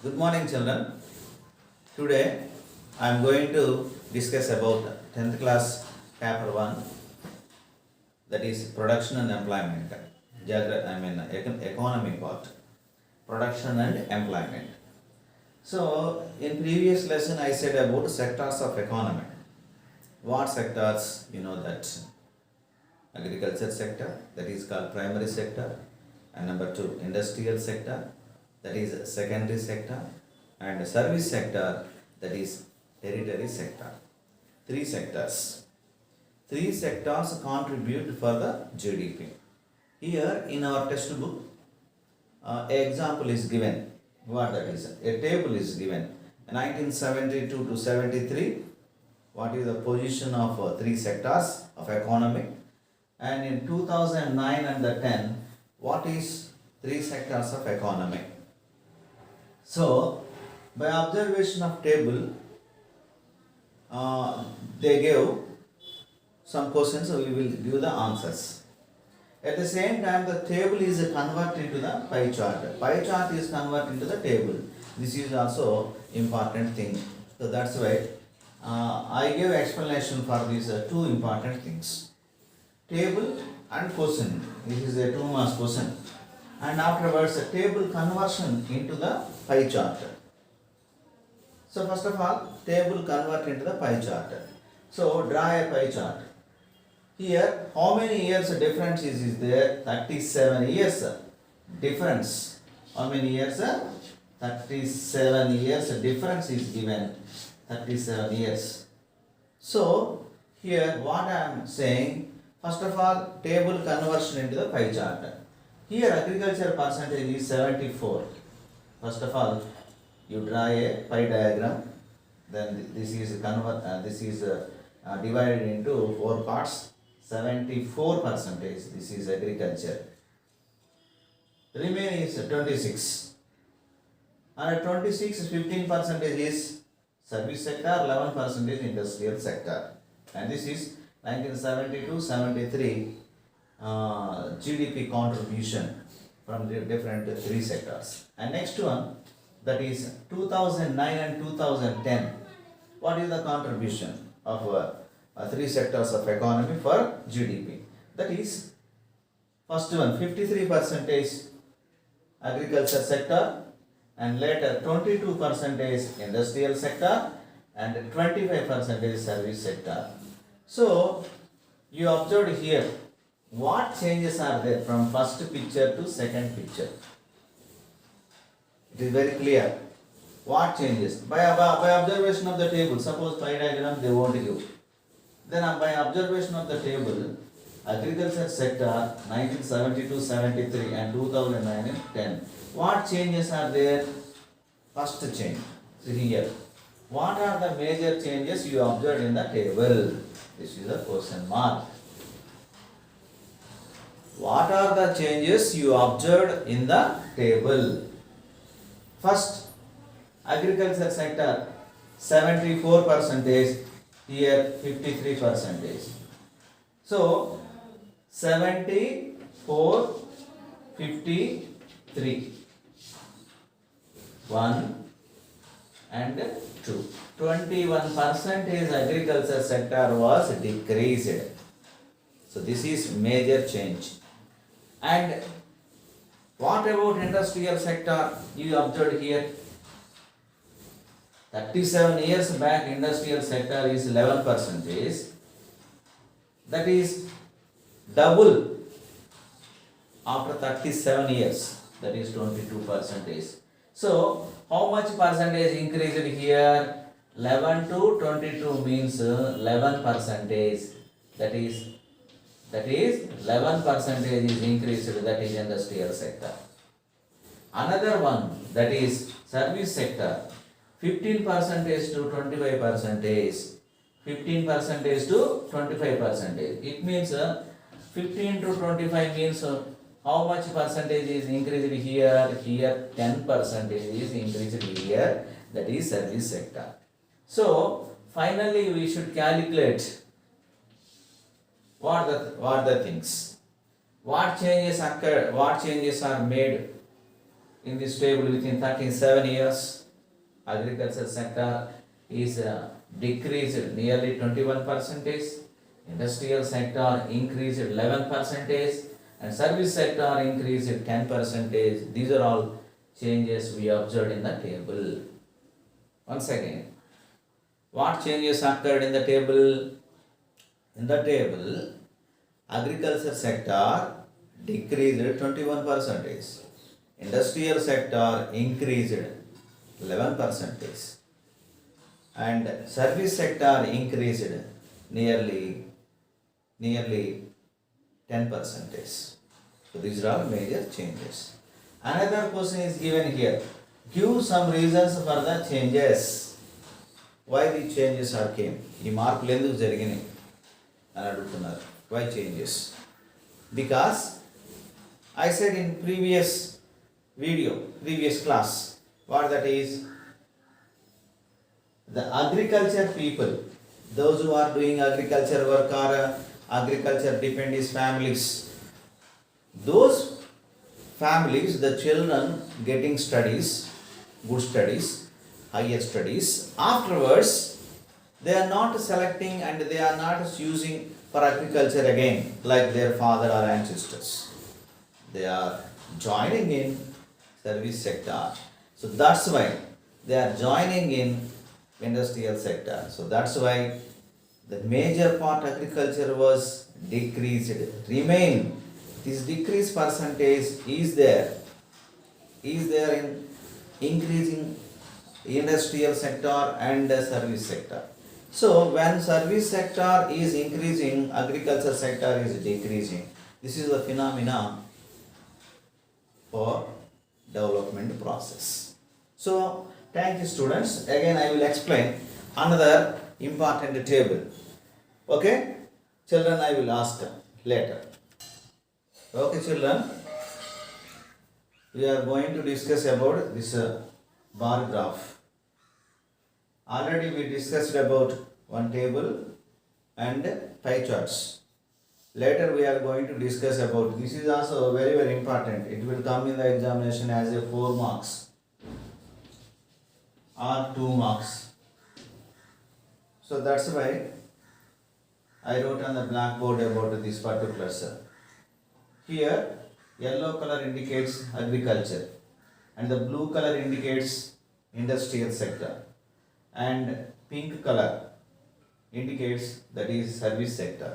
Good morning, children. Today I am going to discuss about 10th class paper 1, that is production and employment. Economy part. Production and employment. So, in previous lesson I said about sectors of economy. What sectors? You know that agriculture sector, that is called primary sector, and number 2 industrial sector, that is secondary sector, and service sector, that is tertiary sector. Three sectors contribute for the GDP. Here in our textbook, an example is given. What that is? A table is given. 1972 to 73, what is the position of three sectors of economy? And in 2009 and the 10, what is three sectors of economy? So, by observation of table, they gave some questions, so we will give the answers. At the same time, the table is converted to the pie chart. Pie chart is converted into the table. This is also important thing. So that's why I give explanation for these two important things. Table and question. This is a 2 marks question. And afterwards, a table conversion into the pie chart. So first of all, table convert into the pie chart. So draw a pie chart. Here, how many years difference is there? 37 years difference. How many years? 37 years difference is given. 37 years. So, here what I am saying, first of all, table conversion into the pie chart. Here, agriculture percentage is 74. First of all, you draw a pie diagram. Then this is divided into 4 parts. 74%, this is agriculture. Remaining is 26. And 26, 15% is service sector, 11% is industrial sector. And this is 1972-73 GDP contribution from the different three sectors. And next one, that is 2009 and 2010. What is the contribution of three sectors of economy for GDP? That is, first one 53% agriculture sector, and later 22% industrial sector, and 25% service sector. So you observed here, what changes are there from first picture to second picture? It is very clear. What changes? By observation of the table, suppose pie diagram they won't give. Then by observation of the table, agriculture sector 1972-73 and 2009-10. What changes are there? First change. See here. What are the major changes you observed in the table? This is a question mark. What are the changes you observed in the table? First, agriculture sector 74%, here 53%. So 74, 53. 1 and 2. 21% agriculture sector was decreased. So this is major change. And what about industrial sector? You observed here. 37 years back, industrial sector is 11%. That is double after 37 years. That is 22%. So, how much percentage increased here? 11 to 22 means 11%. That is 11% is increased. That is industrial sector. Another one, that is service sector. 15% to 25%. 15% to 25%. It means 15 to 25 means how much percentage is increased here? Here 10% is increased here. That is service sector. So finally we should calculate what the things. What changes occur? What changes are made in this table within 37 years, agriculture sector is decreased nearly 21%, industrial sector increased 11%, and service sector increased 10%. These are all changes we observed in the table. Once again, what changes occurred in the table? In the table, agriculture sector decreased 21%, industrial sector increased 11%, and service sector increased nearly 10%. So these are all major changes. Another question is given here. Give some reasons for the changes. Why the changes are came? ఈ మార్పులు ఎందుకు జరిగినాయి అని అడుగుతున్నారు. Why changes? Because I said in previous class, what that is, the agriculture people, those who are doing agriculture work or agriculture dependent families, those families, the children getting studies, good studies, higher studies, afterwards they are not selecting and they are not using for agriculture again like their father or ancestors. They are joining in service sector. So that's why they are joining in industrial sector. So that's why the major part agriculture was decreased. Remain, this decrease percentage is there in increasing industrial sector and service sector. So when service sector is increasing, agriculture sector is decreasing. This is the phenomena for development process. So thank you students. Again I will explain another important table. Okay? Children, I will ask later. Okay children, we are going to discuss about this bar graph. Already we discussed about one table and pie charts. Later we are going to discuss about, this is also very very important. It will come in the examination as a 4 marks or 2 marks. So that's why I wrote on the blackboard about this particular cell. Here yellow color indicates agriculture and the blue color indicates industrial sector and pink color indicates that is service sector.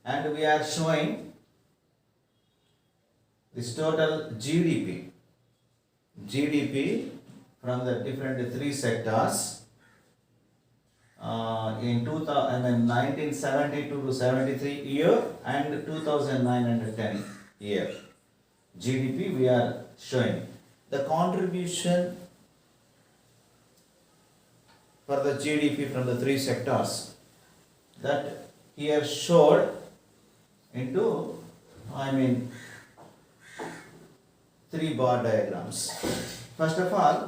And we are showing this total GDP from the different 3 sectors in 1972 to 73 year and 2009 and 10 year. GDP we are showing. The contribution for the GDP from the 3 sectors that here showed into 3 bar diagrams. First of all,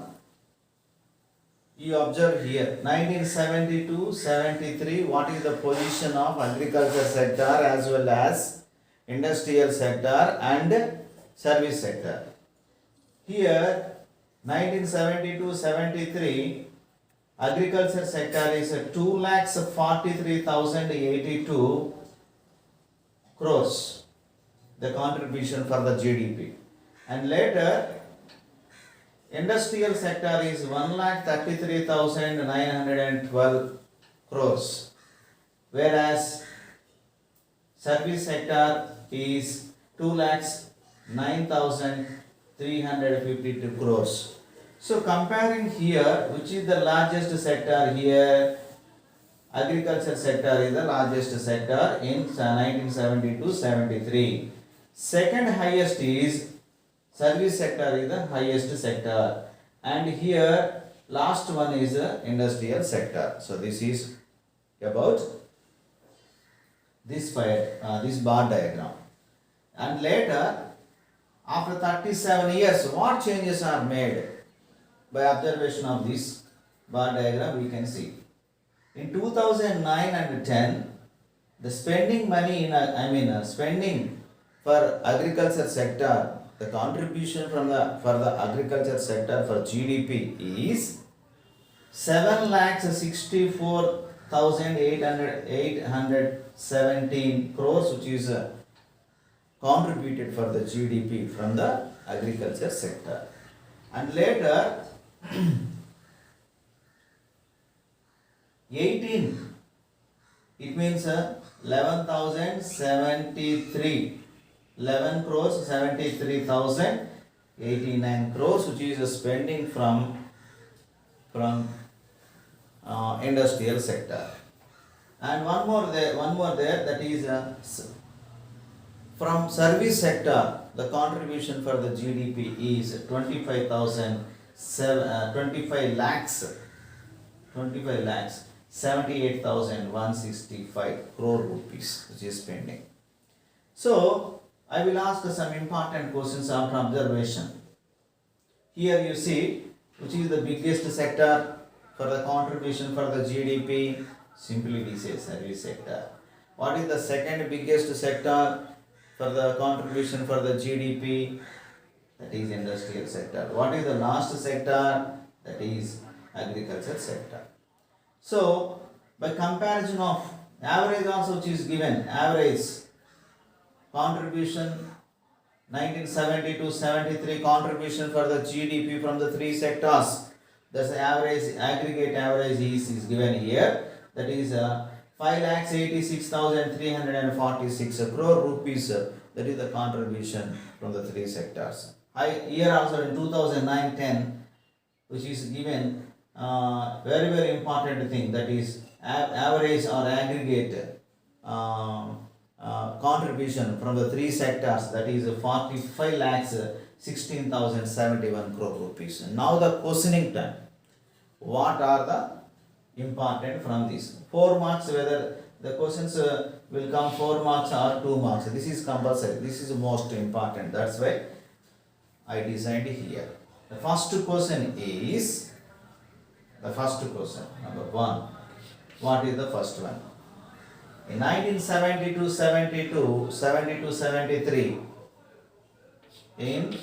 you observe here 1972-73 what is the position of agriculture sector as well as industrial sector and service sector. Here 1972-73 agriculture sector is 2,43,082 crores, the contribution for the GDP. And later industrial sector is 1,33,912 crores, whereas service sector is 2,09,352 crores. So comparing here, which is the largest sector here, agriculture sector is the largest sector in 1972-73. Second highest is service sector is the highest sector, and here last one is the industrial sector. So this is about this bar diagram. And later after 37 years what changes are made? By observation of this bar diagram we can see. In 2009 and 10, the spending money in spending for agriculture sector, the contribution from the for the agriculture sector for GDP is 7,64,817 crores, which is contributed for the GDP from the agriculture sector. And later 18, it means 11,073, 11 crores 73,089 crores, which is spending from industrial sector. And one more there, that is from service sector, the contribution for the GDP is 25 lakhs 78,165 crore rupees, which is spending. So I will ask some important questions after observation. Here you see, which is the biggest sector for the contribution for the GDP? Simply we say service sector. What is the second biggest sector for the contribution for the GDP? That is industrial sector. What is the last sector? That is agriculture sector. So by comparison of average also, which is given, average contribution 1970 to 73 contribution for the GDP from the three sectors. That's the average, aggregate average is given here. That is 5,86,346 crore rupees. That is the contribution from the three sectors. Here also in 2009-10, which is given very very important thing, that is average or aggregate contribution from the three sectors, that is 45 lakhs 16,071 crore rupees. Now the questioning time. What are the important from this? 4 marks, whether the questions will come 4 marks or 2 marks. This is compulsory. This is most important. That's why I designed here. The first question is, number 1. What is the first one? In 1972-72, 72-73, in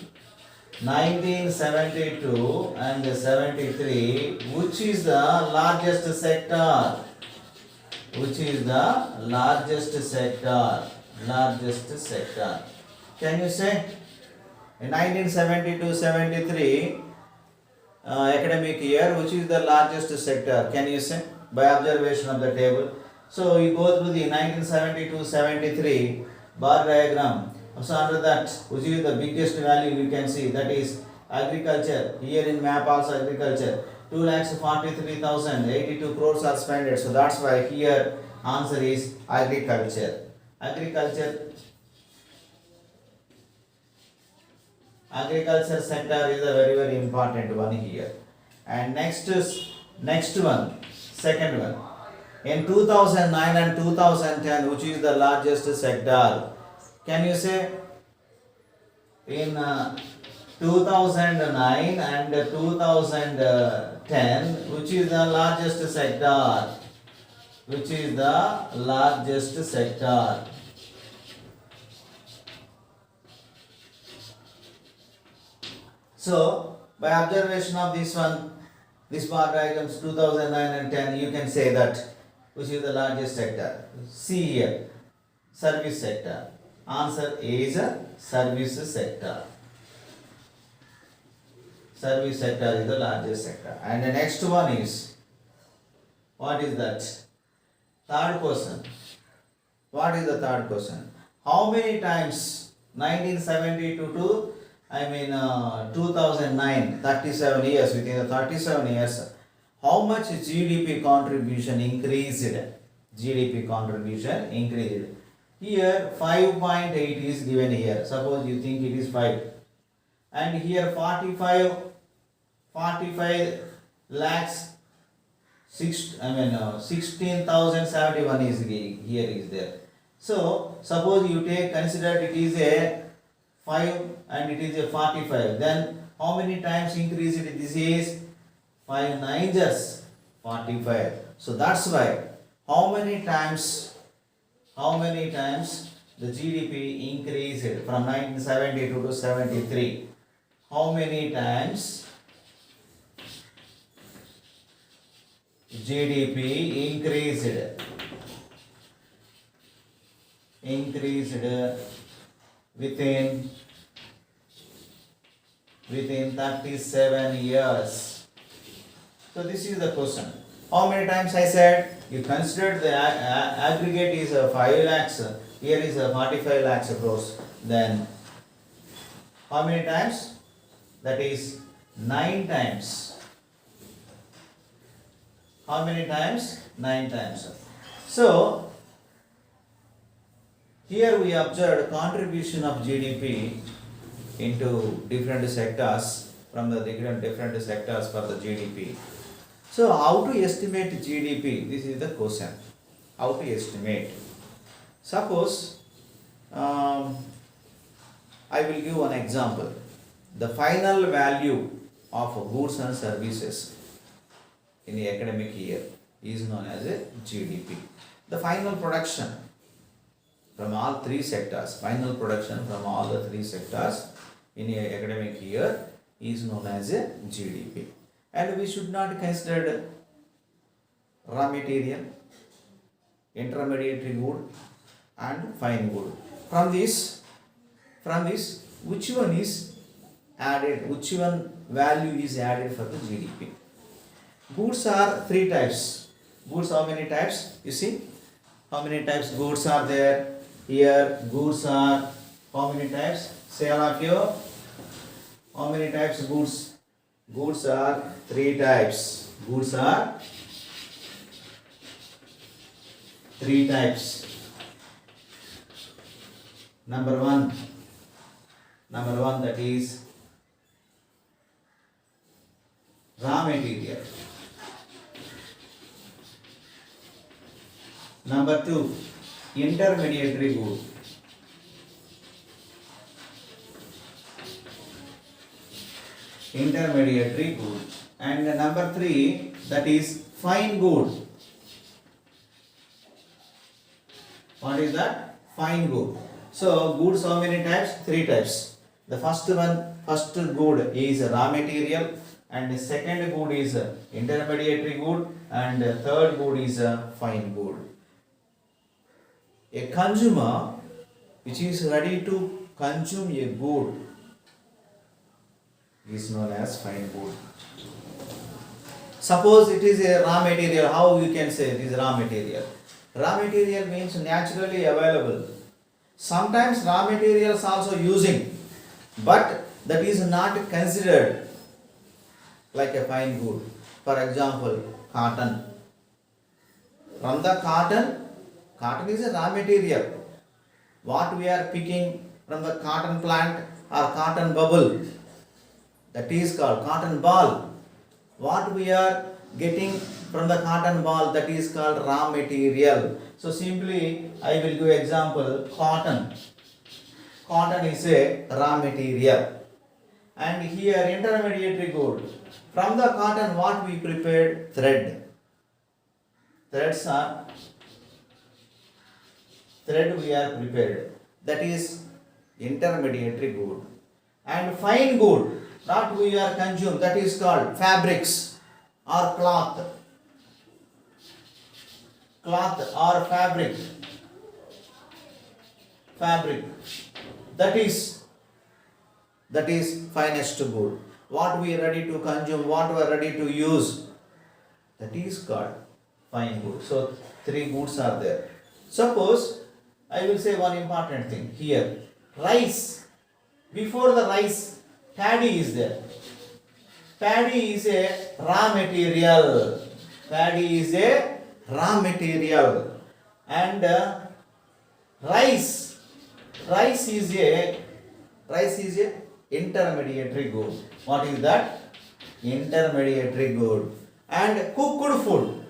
1972 and 73, which is the largest sector? Which is the largest sector? Largest sector. Can you say? In 1972-73 academic year, which is the largest sector? Can you say? By observation of the table. So you go through the 1972-73 bar diagram. So under that, which is the biggest value we can see, that is agriculture. Here in map also agriculture. 2,43,082 crores are spent. So that's why here answer is agriculture. Agriculture sector is a very very important one here. And next one, second one. In 2009 and 2010, which is the largest sector? Can you say? In 2009 and 2010, which is the largest sector? Which is the largest sector? So, by observation of this one, this bar diagrams 2009 and 10, you can say that which is the largest sector. See here, service sector. Answer is a service sector. Service sector is the largest sector. And the next one is, what is that? Third question. What is the third question? How many times 1972 to 2009, 37 years, within the 37 years, how much GDP contribution increased? GDP contribution increased. Here 5.8 is given here. Suppose you think it is 5. And here 45 lakhs 16,071 is here is there. So suppose you consider it is a 5 and it is a 45. Then how many times increased? This is 5 9s is 45. So that's why how many times the GDP increased from 1972 to 73. How many times GDP increased within 37 years? So this is the question. How many times I said you considered the aggregate is 5 lakhs, here is 45 lakhs crores, then how many times? That is 9 times. How many times? 9 times. So here we observed contribution of GDP into different sectors, from the different sectors for the GDP. So how to estimate GDP? This is the question. How to estimate? Suppose I will give one example. The final value of goods and services in the academic year is known as a GDP. The final production from all three sectors, final production from all the three sectors in the academic year is known as a GDP. And we should not consider raw material, intermediary good and fine good. From this, which one is added, which one value is added for the GDP? Goods are 3 types. Goods, how many types? You see, how many types goods are there? Here, goods are how many types? Say all of you. How many types goods? Goods are 3 types. Goods are 3 types. Number one, that is raw material. Number 2, intermediary good. Intermediary good. And number 3, that is fine good. What is that? Fine good. So goods, how many types? 3 types. The first good is raw material, and the second good is intermediary good, and the third good is fine good. A consumer which is ready to consume a good is known as fine good. Suppose it is a raw material, how you can say it is raw material? Raw material means naturally available. Sometimes raw materials also using, but that is not considered like a fine good. For example, cotton. From the cotton is a raw material. What we are picking from the cotton plant or cotton bubble, that is called cotton ball. What we are getting from the cotton ball, that is called raw material. So simply I will give example, cotton. Cotton is a raw material. And here intermediary good. From the cotton what we prepared? Thread. Thread we are prepared. That is intermediary good. And fine good, that we are consumed, that is called fabrics or cloth. Cloth or fabric. That is finest good. What we are ready to consume, what we are ready to use, that is called fine good. So 3 goods are there. Suppose I will say one important thing here. Rice. Before the rice, paddy is there. Paddy is a raw material. And rice is a intermediary good. What is that? Intermediary good. And cooked food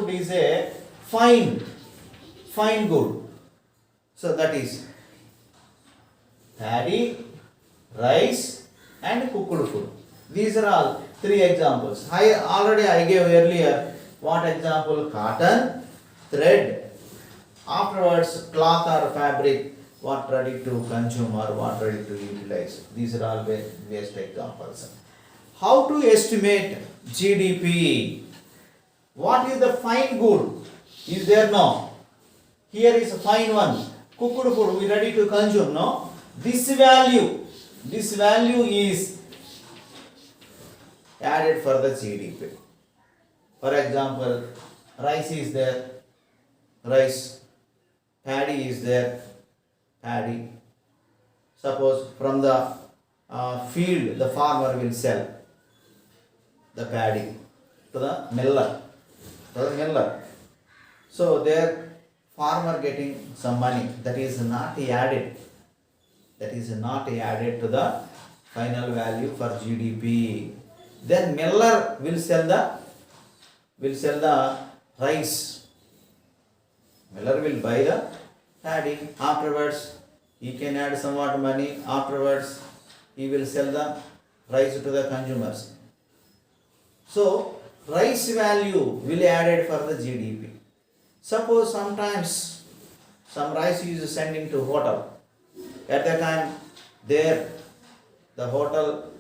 is a fine good. So that is paddy, rice and cooked food. These are all 3 examples. I gave earlier what example? Cotton, thread Afterwards, cloth or fabric, what ready to consume or what ready to utilize. These are all best examples. How to estimate GDP? What is the fine good? Is there no? Here is a fine one. Cooked food, we ready to consume, no? This value is added for the GDP. For example, rice is there, rice. Paddy is there, paddy. Suppose from the field, the farmer will sell the paddy to the miller. So there, farmer getting some money. That is not added. That is not added to the final value for GDP. Then miller will sell the rice. Miller will buy the paddy. Afterwards, he can add somewhat money. Afterwards, he will sell the rice to the consumers. So, rice value will be added for the GDP. Suppose sometimes some rice is sending to hotel. At that time, there the hotel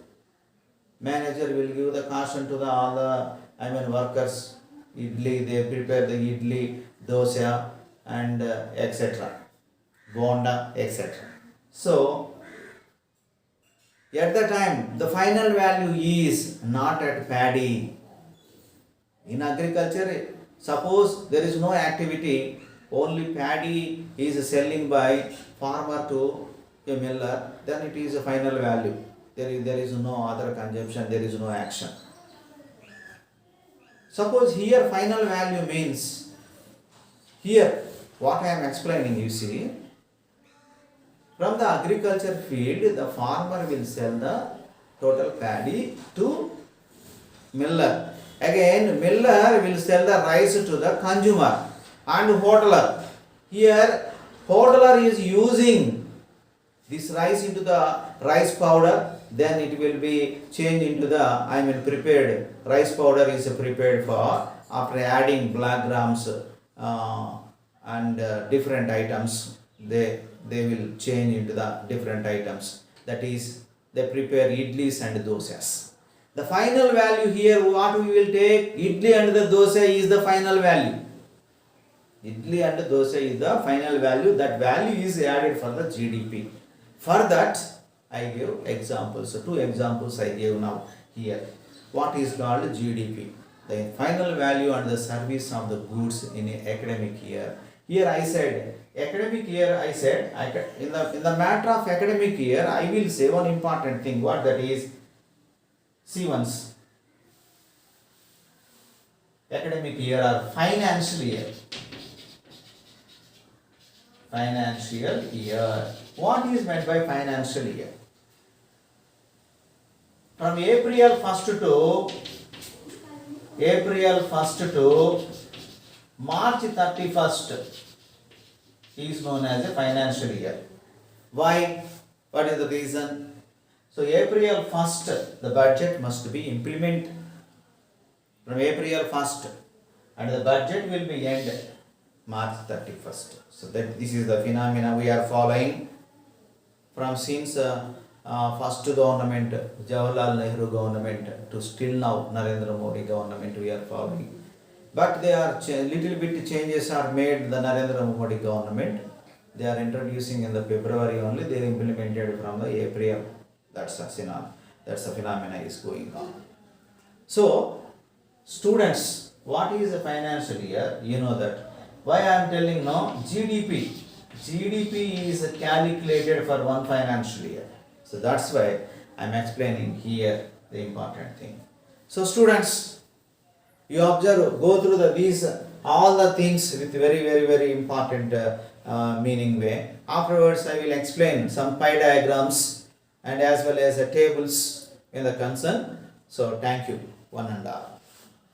manager will give the caution to all the workers. Idli, they prepare the idli, dosa, and etc. Bonda, etc. So, at the time, the final value is not at paddy. In agriculture, suppose there is no activity, only paddy is selling by farmer to a miller, then it is a final value. There is no other consumption, there is no action. Suppose here final value means, here what I am explaining, you see, from the agriculture field, the farmer will sell the total paddy to miller. Again, miller will sell the rice to the consumer and hoteler. Here, hoteler is using this rice into the rice powder, then it will be changed into the, prepared. Rice powder is prepared for, after adding black grams and different items, they will change into the different items. That is, they prepare idlis and dosas. The final value here, what we will take, idli and the dosa is the final value. Idli and dosa is the final value. That value is added for the GDP. For that, I give examples. So, two examples I gave now here. What is called GDP? The final value and the service of the goods in an academic year. Here I said, academic year, I said, in the matter of academic year, I will say one important thing. What that is? See once. Academic year or financial year. Financial year. What is meant by financial year? From April 1st to March 31st is known as a financial year. Why? What is the reason? So April 1st, the budget must be implemented from April 1st and the budget will be ended March 31st. So that this is the phenomena we are following from since first government, Jawaharlal Nehru government, to still now Narendra Modi government we are following. But they are little bit changes are made the Narendra Modi government. They are introducing in the February only, they implemented from the April. That's a phenomena is going on. So, students, what is a financial year? You know that. Why I am telling now? GDP. GDP is calculated for one financial year. So that's why I am explaining here the important thing. So students, you observe, go through these all the things with very important meaning way. Afterwards, I will explain some pie diagrams and as well as tables in the concern. So thank you, one and all.